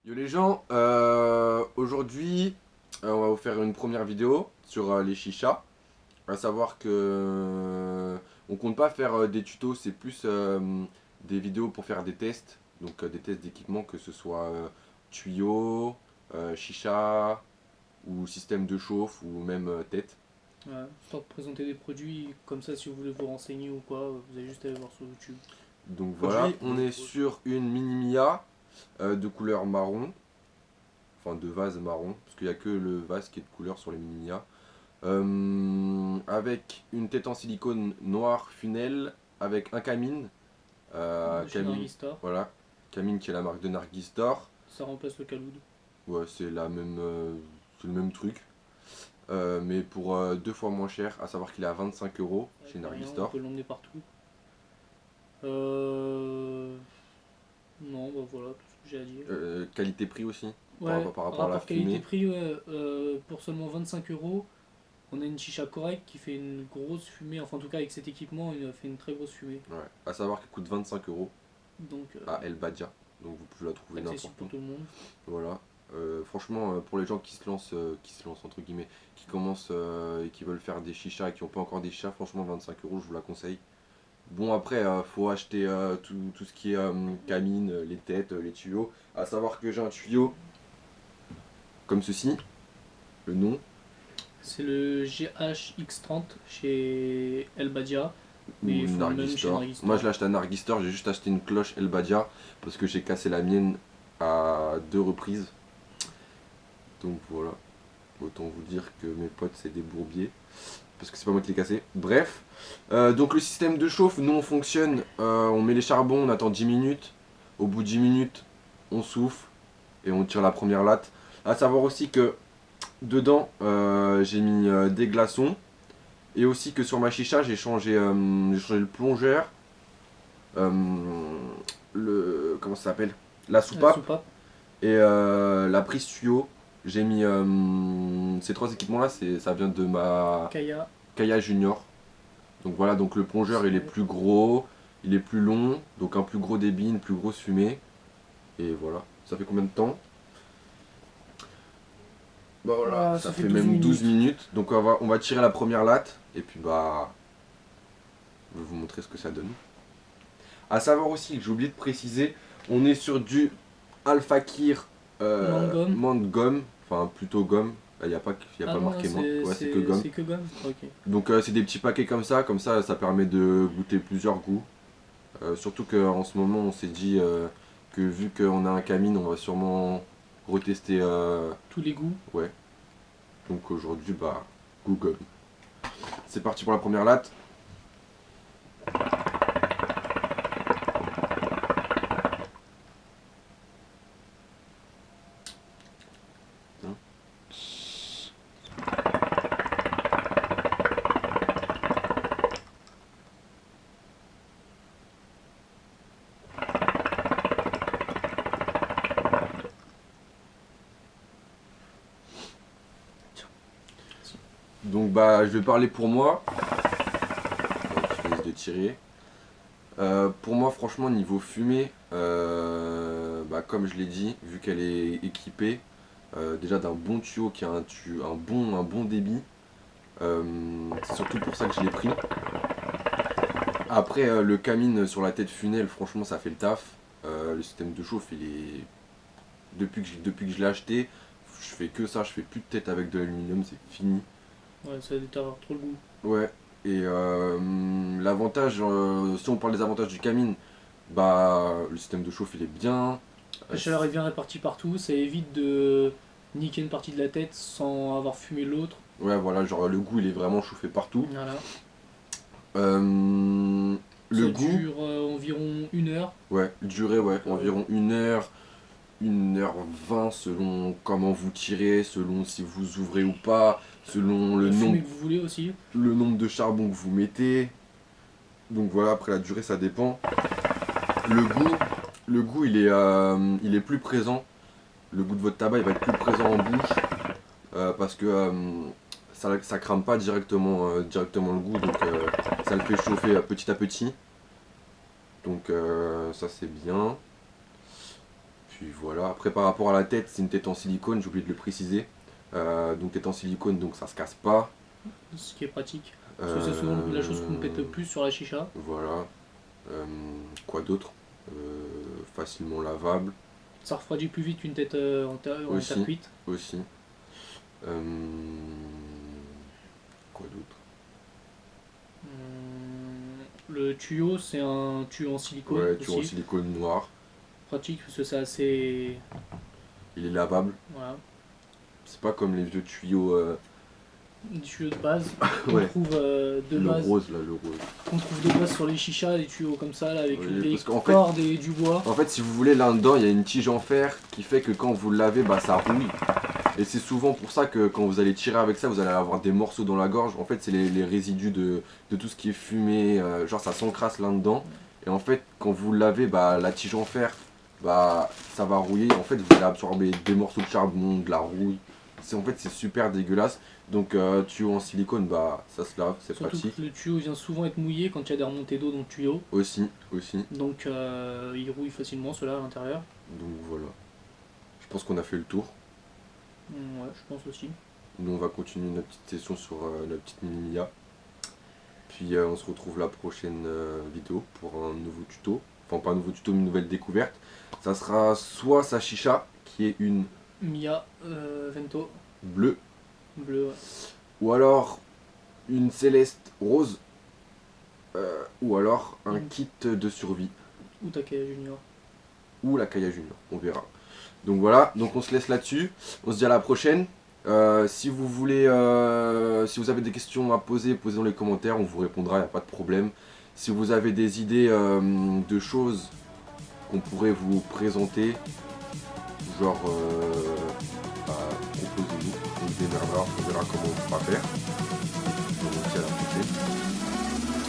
Yo les gens, aujourd'hui on va vous faire une première vidéo sur les chichas. À savoir que on compte pas faire des tutos, c'est plus des vidéos pour faire des tests. Donc des tests d'équipement, que ce soit tuyaux, chicha ou système de chauffe ou même tête. Ouais, histoire de présenter des produits, comme ça si vous voulez vous renseigner ou quoi, vous allez juste aller voir sur YouTube. Donc voilà, on est sur une mini Mia de couleur marron, enfin de vase marron, parce qu'il n'y a que le vase qui est de couleur sur les mini Mia. Avec une tête en silicone noire funnel, avec un camine, De chez camine, Nargistar, voilà, camine qui est la marque de Nargistar. ça remplace le Kaloud. Ouais, c'est le même truc, mais pour deux fois moins cher, à savoir qu'il est à 25 euros Avec chez rien, on Nargistar. peut l'emmener partout. Euh... Non, bah voilà, tout ce que j'ai à dire. Qualité-prix aussi, Ouais, par rapport à la rapport fumée. qualité-prix, ouais, pour seulement 25 euros, on a une chicha correcte qui fait une grosse fumée, enfin en tout cas avec cet équipement, il fait une très grosse fumée. Ouais. À savoir qu'elle coûte 25 euros Donc à El Badia, donc vous pouvez la trouver accessible n'importe où. pour tout le monde. Voilà. Franchement, pour les gens qui se lancent entre guillemets, qui commencent et qui veulent faire des chichas et qui n'ont pas encore des chichas, franchement 25 euros, je vous la conseille. Bon après, faut acheter tout ce qui est camine, les têtes, les tuyaux. À savoir que j'ai un tuyau comme ceci, le nom, C'est le GHX30 chez Elbadia, mais ou ils font le même chez Nargistor. Moi Nargistar. je l'ai acheté à Nargistor, j'ai juste acheté une cloche El Badia parce que j'ai cassé la mienne à deux reprises. Donc voilà, autant vous dire que mes potes c'est des bourbiers. Parce que c'est pas moi qui l'ai cassé. Bref, donc le système de chauffe, nous on fonctionne, on met les charbons, on attend 10 minutes. Au bout de 10 minutes, on souffle et on tire la première latte. A savoir aussi que dedans, j'ai mis des glaçons. Et aussi que sur ma chicha, j'ai changé le plongeur, euh, comment ça s'appelle, la La soupape soupape, et la prise tuyau. J'ai mis ces trois équipements là, ça vient de ma Kaya, Kaya Junior. Donc voilà, donc le plongeur il est c'est plus gros, il est plus long, donc un plus gros débit, une plus grosse fumée. Et voilà, ça fait combien de temps? Bah voilà, ah, ça ça fait fait 12 même 12 minutes. minutes. Donc on va tirer la première latte, et puis bah, je vais vous montrer ce que ça donne. À savoir aussi que j'ai oublié de préciser, on est sur du Alpha Kir Mangum. menthe gomme, enfin plutôt gomme. Il n'y a pas, y a Ah pas non, marqué menthe, ouais c'est que gomme. c'est que gomme. Ok. Donc c'est des petits paquets comme ça permet de goûter plusieurs goûts. Surtout qu'en ce moment on s'est dit que vu qu'on a un camine on va sûrement retester Tous les goûts. ouais. Donc aujourd'hui bah Google. C'est parti pour la première latte. Hein. Donc bah je vais parler pour moi. Je laisse de tirer. Pour moi franchement niveau fumée, bah, comme je l'ai dit, vu qu'elle est équipée déjà d'un bon tuyau qui a un bon débit, c'est surtout pour ça que je l'ai pris. Après le camine sur la tête funnel, franchement ça fait le taf. Le système de chauffe il est. Depuis que je l'ai acheté, je fais que ça, je fais plus de tête avec de l'aluminium, c'est fini. Ouais, ça déterre trop le goût. Ouais, et l'avantage, si on parle des avantages du camine, bah le système de chauffe il est bien. La chaleur est bien répartie partout, ça évite de niquer une partie de la tête sans avoir fumé l'autre. Ouais, voilà, genre le goût il est vraiment chauffé partout. Voilà. Euh, le Ça goût, dure environ 1 heure. ouais, durée, ouais, Euh, environ 1 heure 20 selon comment vous tirez, selon si vous ouvrez ou pas, selon la fumée que vous voulez aussi. le nombre de charbon que vous mettez. Donc voilà, après la durée ça dépend. Le goût, il est plus présent. Le goût de votre tabac il va être plus présent en bouche parce que ça crame pas directement le goût, donc ça le fait chauffer petit à petit. Donc ça c'est bien. Puis voilà, après par rapport à la tête, c'est une tête en silicone, j'ai oublié de le préciser. Donc tête en silicone, donc ça se casse pas. Ce qui est pratique. Parce que c'est souvent la chose qu'on pète le plus sur la chicha. Voilà. Quoi d'autre Facilement lavable Ça refroidit plus vite qu'une tête en terre aussi. cuite. Aussi. Quoi d'autre Le tuyau, c'est un tuyau en silicone Ouais, aussi. tuyau en silicone noir. Pratique parce que c'est assez. Il est lavable. Voilà. C'est pas comme les vieux tuyaux. Des tuyaux de base qu'on Ouais. trouve de Le base. rose là, le rose. On trouve de base sur les chichas, des tuyaux comme ça, là, avec Oui, des parce qu'en fait- cordes et du bois. En fait, si vous voulez, là-dedans, il y a une tige en fer qui fait que quand vous le lavez, bah ça rouille. Et c'est souvent pour ça que quand vous allez tirer avec ça, vous allez avoir des morceaux dans la gorge. En fait, c'est les résidus de tout ce qui est fumé, genre ça s'encrasse là-dedans. Et en fait, quand vous le lavez, bah la tige en fer, bah ça va rouiller. En fait, vous allez absorber des morceaux de charbon, de la rouille. En fait, c'est super dégueulasse. Donc, tuyau en silicone, bah ça se lave, c'est Surtout pratique. que le tuyau vient souvent être mouillé quand il y a des remontées d'eau dans le tuyau. Aussi. Donc il rouille facilement ceux-là à l'intérieur. Donc voilà. Je pense qu'on a fait le tour. Ouais, je pense aussi. Nous, on va continuer notre petite session sur la petite mini-Mia. Puis on se retrouve la prochaine vidéo pour un nouveau tuto. Enfin, pas un nouveau tuto, mais une nouvelle découverte. Ça sera soit sa chicha, qui est une Mia Vento, bleue, bleu, ouais. ou alors une céleste rose, ou alors un Mm. kit de survie, Ou Takaya Junior. ou la Kaya Junior, on verra. Donc voilà, donc on se laisse là-dessus. On se dit à la prochaine. Si vous voulez, si vous avez des questions à poser, posez dans les commentaires, on vous répondra, il n'y a pas de problème. Si vous avez des idées de choses qu'on pourrait vous présenter, genre, bah, proposez-nous, on se démerdera, on verra comment on pourra faire. Donc, on se dit à la prochaine.